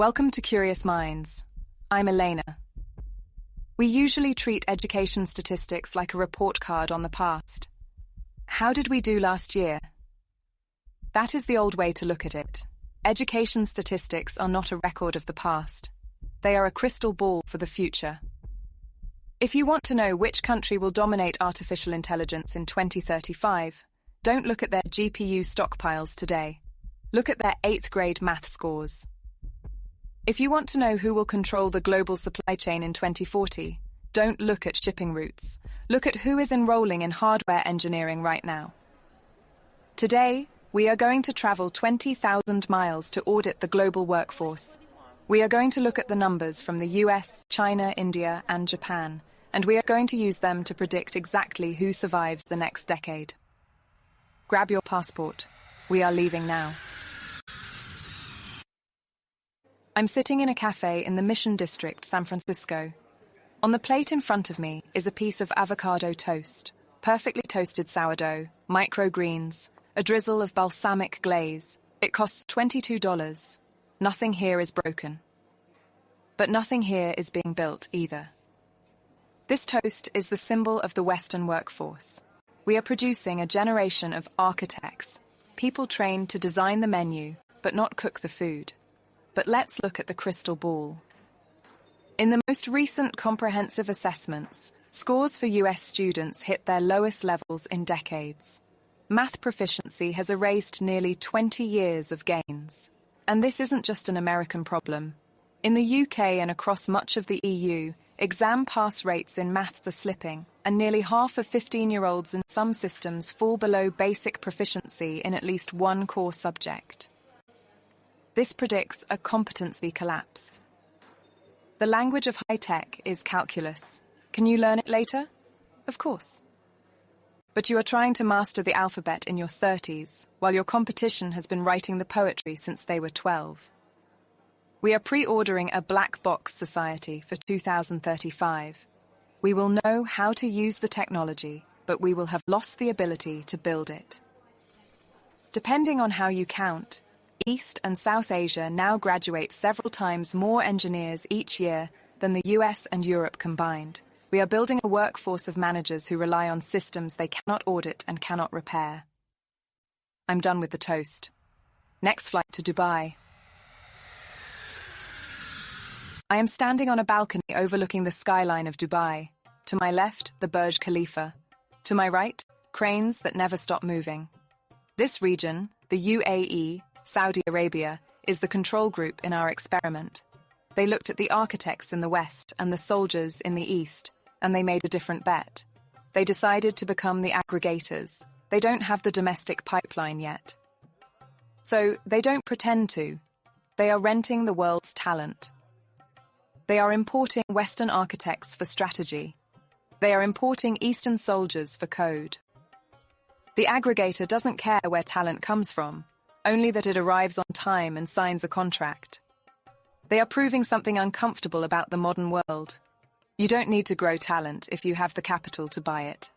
Welcome to Curious Minds. I'm Elena. We usually treat education statistics like a report card on the past. How did we do last year? That is the old way to look at it. Education statistics are not a record of the past. They are a crystal ball for the future. If you want to know which country will dominate artificial intelligence in 2035, don't look at their GPU stockpiles today. Look at their 8th grade math scores. If you want to know who will control the global supply chain in 2040, don't look at shipping routes. Look at who is enrolling in hardware engineering right now. Today, we are going to travel 20,000 miles to audit the global workforce. We are going to look at the numbers from the US, China, India, and Japan, and we are going to use them to predict exactly who survives the next decade. Grab your passport. We are leaving now. I'm sitting in a cafe in the Mission District, San Francisco. On the plate in front of me is a piece of avocado toast, perfectly toasted sourdough, microgreens, a drizzle of balsamic glaze. It costs $22. Nothing here is broken. But nothing here is being built either. This toast is the symbol of the Western workforce. We are producing a generation of architects, people trained to design the menu, but not cook the food. But let's look at the crystal ball. In the most recent comprehensive assessments, scores for US students hit their lowest levels in decades. Math proficiency has erased nearly 20 years of gains. And this isn't just an American problem. In the UK and across much of the EU, exam pass rates in maths are slipping, and nearly half of 15-year-olds in some systems fall below basic proficiency in at least one core subject. This predicts a competency collapse. The language of high-tech is calculus. Can you learn it later? Of course. But you are trying to master the alphabet in your 30s, while your competition has been writing the poetry since they were 12. We are pre-ordering a black box society for 2035. We will know how to use the technology, but we will have lost the ability to build it. Depending on how you count, East and South Asia now graduate several times more engineers each year than the US and Europe combined. We are building a workforce of managers who rely on systems they cannot audit and cannot repair. I'm done with the toast. Next flight to Dubai. I am standing on a balcony overlooking the skyline of Dubai. To my left, the Burj Khalifa. To my right, cranes that never stop moving. This region, the UAE, Saudi Arabia, is the control group in our experiment. They looked at the architects in the West and the soldiers in the East, and they made a different bet. They decided to become the aggregators. They don't have the domestic pipeline yet. So they don't pretend to. They are renting the world's talent. They are importing Western architects for strategy. They are importing Eastern soldiers for code. The aggregator doesn't care where talent comes from, only that it arrives on time and signs a contract. They are proving something uncomfortable about the modern world. You don't need to grow talent if you have the capital to buy it.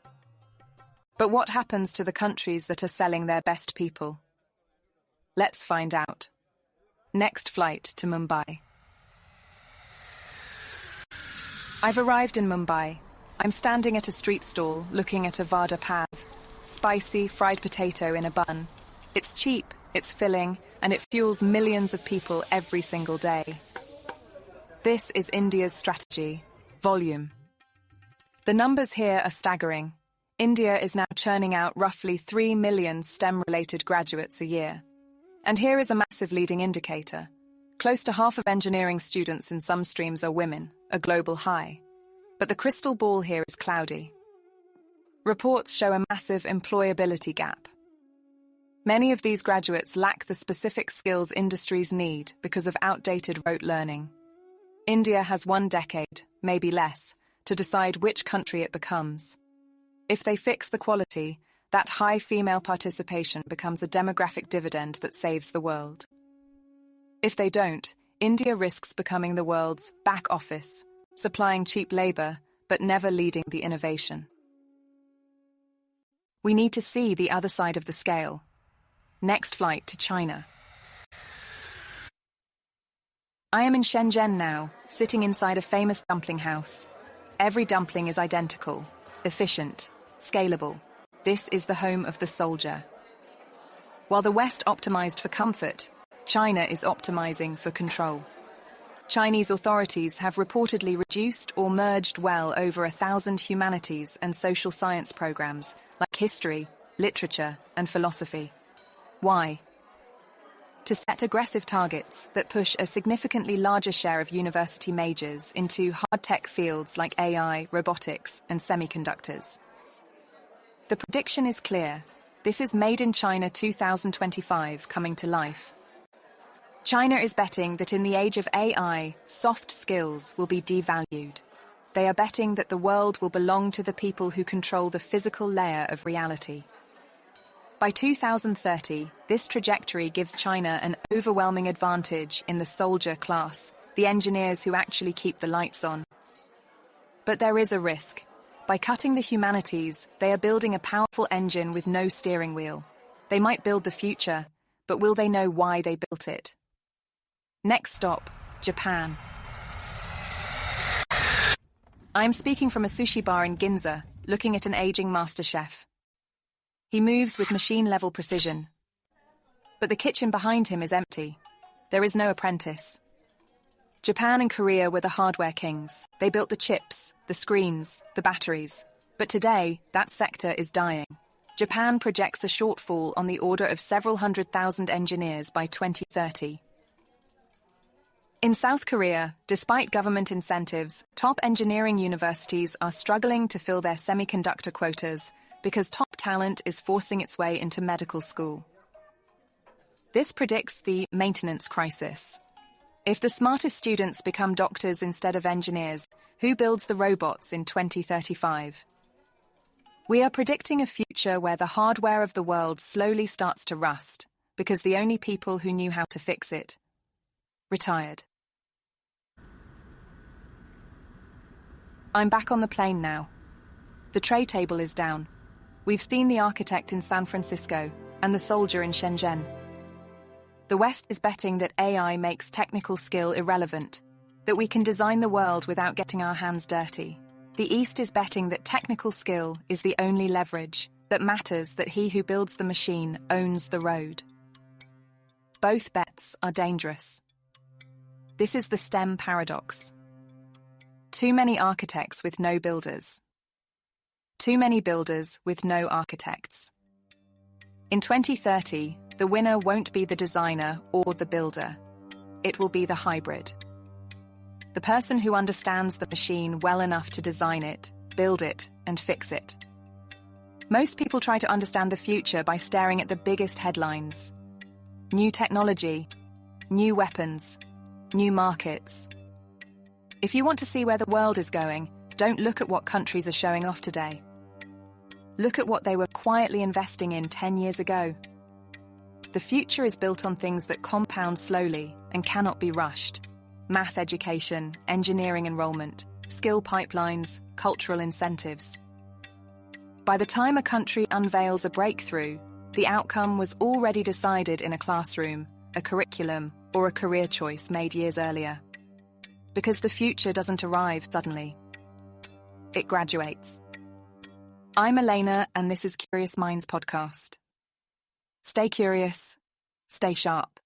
But what happens to the countries that are selling their best people? Let's find out. Next flight to Mumbai. I've arrived in Mumbai. I'm standing at a street stall looking at a vada pav, spicy fried potato in a bun. It's cheap, it's filling, and it fuels millions of people every single day. This is India's strategy, volume. The numbers here are staggering. India is now churning out roughly 3 million STEM-related graduates a year. And here is a massive leading indicator. Close to half of engineering students in some streams are women, a global high. But the crystal ball here is cloudy. Reports show a massive employability gap. Many of these graduates lack the specific skills industries need because of outdated rote learning. India has 1 decade, maybe less, to decide which country it becomes. If they fix the quality, that high female participation becomes a demographic dividend that saves the world. If they don't, India risks becoming the world's back office, supplying cheap labor, but never leading the innovation. We need to see the other side of the scale. Next flight to China. I am in Shenzhen now, sitting inside a famous dumpling house. Every dumpling is identical, efficient, scalable. This is the home of the soldier. While the West optimized for comfort, China is optimizing for control. Chinese authorities have reportedly reduced or merged well over 1,000 humanities and social science programs like history, literature, and philosophy. Why? To set aggressive targets that push a significantly larger share of university majors into hard-tech fields like AI, robotics, and semiconductors. The prediction is clear. This is Made in China 2025 coming to life. China is betting that in the age of AI, soft skills will be devalued. They are betting that the world will belong to the people who control the physical layer of reality. By 2030, this trajectory gives China an overwhelming advantage in the soldier class, the engineers who actually keep the lights on. But there is a risk. By cutting the humanities, they are building a powerful engine with no steering wheel. They might build the future, but will they know why they built it? Next stop, Japan. I am speaking from a sushi bar in Ginza, looking at an aging master chef. He moves with machine-level precision. But the kitchen behind him is empty. There is no apprentice. Japan and Korea were the hardware kings. They built the chips, the screens, the batteries. But today, that sector is dying. Japan projects a shortfall on the order of several 100,000 engineers by 2030. In South Korea, despite government incentives, top engineering universities are struggling to fill their semiconductor quotas because top talent is forcing its way into medical school. This predicts the maintenance crisis. If the smartest students become doctors instead of engineers, who builds the robots in 2035? We are predicting a future where the hardware of the world slowly starts to rust, because the only people who knew how to fix it retired. I'm back on the plane now. The tray table is down. We've seen the architect in San Francisco and the soldier in Shenzhen. The West is betting that AI makes technical skill irrelevant, that we can design the world without getting our hands dirty. The East is betting that technical skill is the only leverage, that matters that he who builds the machine owns the road. Both bets are dangerous. This is the STEM paradox. Too many architects with no builders. Too many builders with no architects. In 2030, the winner won't be the designer or the builder. It will be the hybrid. The person who understands the machine well enough to design it, build it, and fix it. Most people try to understand the future by staring at the biggest headlines. New technology, new weapons, new markets. If you want to see where the world is going, don't look at what countries are showing off today. Look at what they were quietly investing in 10 years ago. The future is built on things that compound slowly and cannot be rushed. Math education, engineering enrollment, skill pipelines, cultural incentives. By the time a country unveils a breakthrough, the outcome was already decided in a classroom, a curriculum, or a career choice made years earlier. Because the future doesn't arrive suddenly. It graduates. I'm Elena, and this is Curious Minds Podcast. Stay curious, stay sharp.